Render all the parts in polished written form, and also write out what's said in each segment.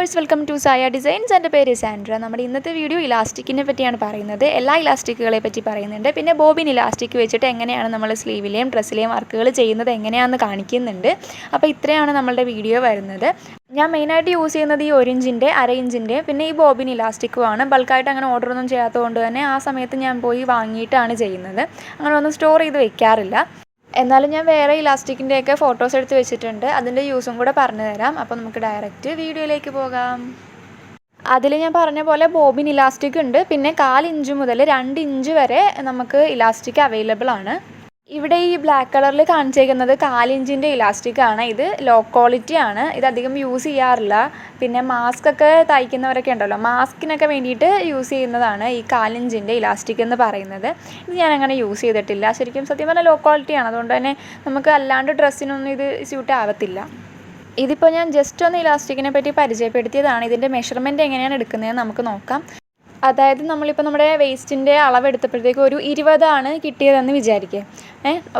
Viewers, welcome to Saya designs. എൻ്റെ പേര് Sandra. നമ്മുടെ ഇന്നത്തെ വീഡിയോ ഇലാസ്റ്റിക്കിനെ പറ്റിയാണ് പറയുന്നത്. എല്ലാ ഇലാസ്റ്റിക്കുകളെ പറ്റി പറയുന്നുണ്ട്. പിന്നെ ബോബിൻ ഇലാസ്റ്റിക് വെച്ചിട്ട് എങ്ങനെയാണ് നമ്മൾ സ്ലീവിലെയും ഡ്രസ്സിലെയും വർക്കുകൾ ചെയ്യുന്നത് എങ്ങനെയാണെന്ന് കാണിക്കുന്നുണ്ട്. അപ്പോൾ ഇത്രയാണ് നമ്മളുടെ വീഡിയോ വരുന്നത്. ഞാൻ മെയിനായിട്ട് യൂസ് ചെയ്യുന്നത് ഈ 1 ഇഞ്ചിൻ്റെ 1/2 ഇഞ്ചിൻ്റെ പിന്നെ ഈ ബോബിൻ ഇലാസ്റ്റിക്കുമാണ്. ബൾക്കായിട്ട് അങ്ങനെ ഓർഡറൊന്നും ചെയ്യാത്തതുകൊണ്ട് തന്നെ ആ സമയത്ത് ഞാൻ പോയി വാങ്ങിയിട്ടാണ് ചെയ്യുന്നത്. അങ്ങനെ ഒന്നും സ്റ്റോർ ചെയ്ത് വെക്കാറില്ല. എന്നാലും ഞാൻ വേറെ ഇലാസ്റ്റിക്കിൻ്റെയൊക്കെ ഫോട്ടോസ് എടുത്ത് വെച്ചിട്ടുണ്ട്. അതിൻ്റെ യൂസും കൂടെ പറഞ്ഞു തരാം. അപ്പോൾ നമുക്ക് ഡയറക്റ്റ് വീഡിയോയിലേക്ക് പോകാം. അതിൽ ഞാൻ പറഞ്ഞ പോലെ ബോബിൻ ഇലാസ്റ്റിക് ഉണ്ട്. പിന്നെ 1/4 ഇഞ്ച് മുതൽ 2 ഇഞ്ച് വരെ നമുക്ക് ഇലാസ്റ്റിക് അവൈലബിൾ ആണ്. ഇവിടെ ഈ ബ്ലാക്ക് കളറിൽ കാണിച്ചേക്കുന്നത് 1/4 ഇഞ്ചിൻ്റെ ഇലാസ്റ്റിക്കാണ്. ഇത് ലോ ക്വാളിറ്റി ആണ്. ഇതധികം യൂസ് ചെയ്യാറില്ല. പിന്നെ മാസ്ക് ഒക്കെ തയ്ക്കുന്നവരൊക്കെ ഉണ്ടല്ലോ, മാസ്കിനൊക്കെ വേണ്ടിയിട്ട് യൂസ് ചെയ്യുന്നതാണ് ഈ 1/4 ഇഞ്ചിൻ്റെ ഇലാസ്റ്റിക് എന്ന് പറയുന്നത്. ഇത് ഞാനങ്ങനെ യൂസ് ചെയ്തിട്ടില്ല. ശരിക്കും സത്യം പറഞ്ഞാൽ ലോ ക്വാളിറ്റിയാണ്. അതുകൊണ്ട് തന്നെ നമുക്ക് അല്ലാണ്ട് ഡ്രസ്സിനൊന്നും ഇത് സ്യൂട്ട് ആവത്തില്ല. ഇതിപ്പോൾ ഞാൻ ജസ്റ്റ് ഒന്ന് ഇലാസ്റ്റിക്കിനെ പറ്റി പരിചയപ്പെടുത്തിയതാണ്. ഇതിൻ്റെ മെഷർമെൻറ്റ് എങ്ങനെയാണ് എടുക്കുന്നതെന്ന് നമുക്ക് നോക്കാം. അതായത് നമ്മളിപ്പോൾ നമ്മുടെ വേസ്റ്റിൻ്റെ അളവ് എടുത്തപ്പോഴത്തേക്ക് ഒരു 20 കിട്ടിയതെന്ന് വിചാരിക്കുക.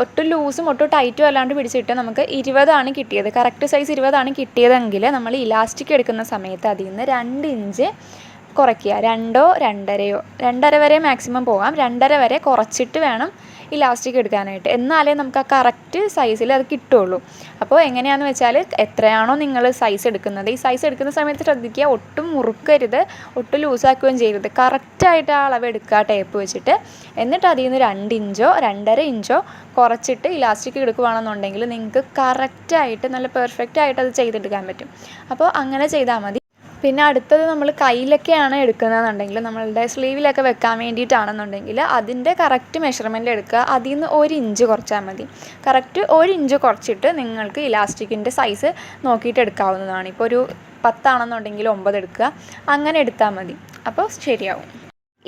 ഒട്ടും ലൂസും ഒട്ടും ടൈറ്റും അല്ലാണ്ട് പിടിച്ചിട്ട് നമുക്ക് 20 കിട്ടിയത്. കറക്റ്റ് സൈസ് 20 കിട്ടിയതെങ്കിൽ നമ്മൾ ഇലാസ്റ്റിക് എടുക്കുന്ന സമയത്ത് അതിൽ നിന്ന് 2 ഇഞ്ച് കുറയ്ക്കുക. 2 2.5 വരെ മാക്സിമം പോകാം. 2.5 വരെ കുറച്ചിട്ട് വേണം ഇലാസ്റ്റിക് എടുക്കാനായിട്ട്. എന്നാലേ നമുക്ക് ആ കറക്റ്റ് സൈസിൽ അത് കിട്ടുള്ളൂ. അപ്പോൾ എങ്ങനെയാണെന്ന് വെച്ചാൽ എത്രയാണോ നിങ്ങൾ സൈസ് എടുക്കുന്നത്, ഈ സൈസ് എടുക്കുന്ന സമയത്ത് ശ്രദ്ധിക്കുക, ഒട്ടും മുറുക്കരുത്, ഒട്ടും ലൂസാക്കുകയും ചെയ്യരുത്. കറക്റ്റായിട്ട് ആ അളവ് എടുക്കുക ടേപ്പ് വെച്ചിട്ട്. എന്നിട്ട് അതിൽ നിന്ന് 2 ഇഞ്ചോ 2.5 ഇഞ്ചോ കുറച്ചിട്ട് ഇലാസ്റ്റിക് എടുക്കുകയാണെന്നുണ്ടെങ്കിൽ നിങ്ങൾക്ക് കറക്റ്റായിട്ട് നല്ല പെർഫെക്റ്റായിട്ട് അത് ചെയ്തെടുക്കാൻ പറ്റും. അപ്പോൾ അങ്ങനെ ചെയ്താൽ മതി. പിന്നെ അടുത്തത് നമ്മൾ കയ്യിലൊക്കെയാണ് എടുക്കുന്നതെന്നുണ്ടെങ്കിൽ, നമ്മളുടെ സ്ലീവിലൊക്കെ വെക്കാൻ വേണ്ടിയിട്ടാണെന്നുണ്ടെങ്കിൽ അതിൻ്റെ കറക്റ്റ് മെഷർമെൻറ്റ് എടുക്കുക. അതിൽ നിന്ന് 1 ഇഞ്ച് കുറച്ചാൽ മതി. കറക്റ്റ് 1 ഇഞ്ച് കുറച്ചിട്ട് നിങ്ങൾക്ക് ഇലാസ്റ്റിക്കിൻ്റെ സൈസ് നോക്കിയിട്ട് എടുക്കാവുന്നതാണ്. ഇപ്പോൾ ഒരു 10 9 എടുക്കുക. അങ്ങനെ എടുത്താൽ മതി. അപ്പോൾ ശരിയാവും.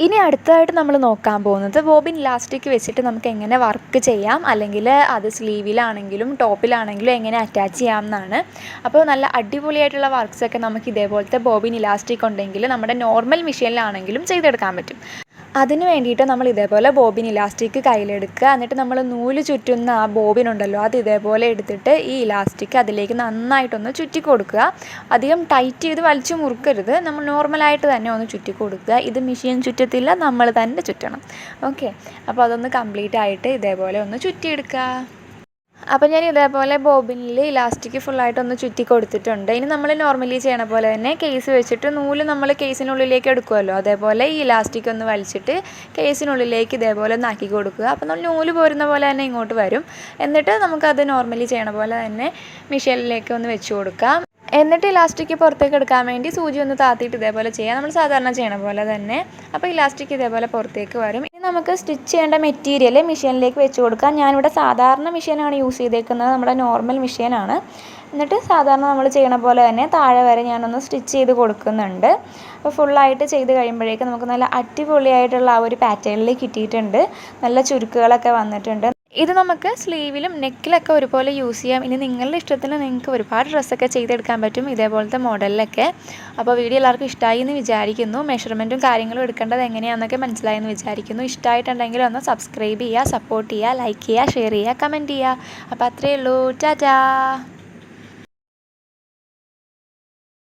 ഇനി അടുത്തതായിട്ട് നമ്മൾ നോക്കാൻ പോകുന്നത് ബോബിൻ ഇലാസ്റ്റിക് വെച്ചിട്ട് നമുക്ക് എങ്ങനെ വർക്ക് ചെയ്യാം, അല്ലെങ്കിൽ അത് സ്ലീവിലാണെങ്കിലും ടോപ്പിലാണെങ്കിലും എങ്ങനെ അറ്റാച്ച് ചെയ്യാം എന്നാണ്. അപ്പോൾ നല്ല അടിപൊളിയായിട്ടുള്ള വർക്ക്സൊക്കെ നമുക്ക് ഇതേപോലത്തെ ബോബിൻ ഇലാസ്റ്റിക് ഉണ്ടെങ്കിൽ നമ്മുടെ നോർമൽ മെഷീനിലാണെങ്കിലും ചെയ്തെടുക്കാൻ പറ്റും. അതിന് വേണ്ടിയിട്ട് നമ്മൾ ഇതേപോലെ ബോബിൻ ഇലാസ്റ്റിക് കയ്യിലെടുക്കുക. എന്നിട്ട് നമ്മൾ നൂല് ചുറ്റുന്ന ആ ബോബിൻ ഉണ്ടല്ലോ, അത് ഇതേപോലെ എടുത്തിട്ട് ഈ ഇലാസ്റ്റിക് അതിലേക്ക് നന്നായിട്ടൊന്ന് ചുറ്റി കൊടുക്കുക. അധികം ടൈറ്റ് ചെയ്ത് വലിച്ചു മുറുക്കരുത്. നമ്മൾ നോർമലായിട്ട് തന്നെ ഒന്ന് ചുറ്റി കൊടുക്കുക. ഇത് മെഷീൻ ചുറ്റത്തില്ല, നമ്മൾ തന്നെ ചുറ്റണം. ഓക്കെ, അപ്പോൾ അതൊന്ന് കംപ്ലീറ്റ് ആയിട്ട് ഇതേപോലെ ഒന്ന് ചുറ്റിയെടുക്കുക. അപ്പോൾ ഞാൻ ഇതേപോലെ ബോബിനിൽ ഇലാസ്റ്റിക് ഫുള്ളായിട്ടൊന്ന് ചുറ്റി കൊടുത്തിട്ടുണ്ട്. ഇനി നമ്മൾ നോർമലി ചെയ്യണ പോലെ തന്നെ കേസ് വെച്ചിട്ട് നൂല് നമ്മൾ കേസിനുള്ളിലേക്ക് എടുക്കുമല്ലോ, അതേപോലെ ഈ ഇലാസ്റ്റിക് ഒന്ന് വലിച്ചിട്ട് കേസിനുള്ളിലേക്ക് ഇതേപോലെ ഒന്ന് ആക്കി കൊടുക്കുക. അപ്പോൾ നമ്മൾ നൂല് പോരുന്ന പോലെ തന്നെ ഇങ്ങോട്ട് വരും. എന്നിട്ട് നമുക്കത് നോർമലി ചെയ്യണ പോലെ തന്നെ മെഷീനിലേക്ക് ഒന്ന് വെച്ച് കൊടുക്കാം. എന്നിട്ട് ഇലാസ്റ്റിക് പുറത്തേക്ക് എടുക്കാൻ വേണ്ടി സൂചി ഒന്ന് താത്തിയിട്ട് ഇതേപോലെ ചെയ്യാം, നമ്മൾ സാധാരണ ചെയ്യണ പോലെ തന്നെ. അപ്പോൾ ഇലാസ്റ്റിക് ഇതേപോലെ പുറത്തേക്ക് വരും. ഇനി നമുക്ക് സ്റ്റിച്ച് ചെയ്യേണ്ട മെറ്റീരിയൽ മെഷീനിലേക്ക് വെച്ച് കൊടുക്കാം. ഞാനിവിടെ സാധാരണ മെഷീനാണ് യൂസ് ചെയ്തേക്കുന്നത്, നമ്മുടെ നോർമൽ മെഷീനാണ്. എന്നിട്ട് സാധാരണ നമ്മൾ ചെയ്യണ പോലെ തന്നെ താഴെ വരെ ഞാനൊന്ന് സ്റ്റിച്ച് ചെയ്ത് കൊടുക്കുന്നുണ്ട്. അപ്പോൾ ഫുള്ളായിട്ട് ചെയ്ത് കഴിയുമ്പോഴേക്കും നമുക്ക് നല്ല അടിപൊളിയായിട്ടുള്ള ആ ഒരു പാറ്റേണിൽ കിട്ടിയിട്ടുണ്ട്. നല്ല ചുരുക്കുകളൊക്കെ വന്നിട്ടുണ്ട്. ഇത് നമുക്ക് സ്ലീവിലും നെക്കിലൊക്കെ ഒരുപോലെ യൂസ് ചെയ്യാം. ഇനി നിങ്ങളുടെ ഇഷ്ടത്തിന് നിങ്ങൾക്ക് ഒരുപാട് ഡ്രസ്സൊക്കെ ചെയ്തെടുക്കാൻ പറ്റും ഇതേപോലത്തെ മോഡലിലൊക്കെ. അപ്പോൾ വീഡിയോ എല്ലാവർക്കും ഇഷ്ടമായി എന്ന് വിചാരിക്കുന്നു. മെഷർമെൻറ്റും കാര്യങ്ങളും എടുക്കേണ്ടത് എങ്ങനെയാണെന്നൊക്കെ മനസ്സിലായെന്ന് വിചാരിക്കുന്നു. ഇഷ്ടമായിട്ടുണ്ടെങ്കിൽ ഒന്ന് സബ്സ്ക്രൈബ് ചെയ്യുക, സപ്പോർട്ട് ചെയ്യുക, ലൈക്ക് ചെയ്യുക, ഷെയർ ചെയ്യുക, കമൻറ്റ് ചെയ്യുക. അപ്പോൾ അത്രയേ ഉള്ളൂ. ടാറ്റാ.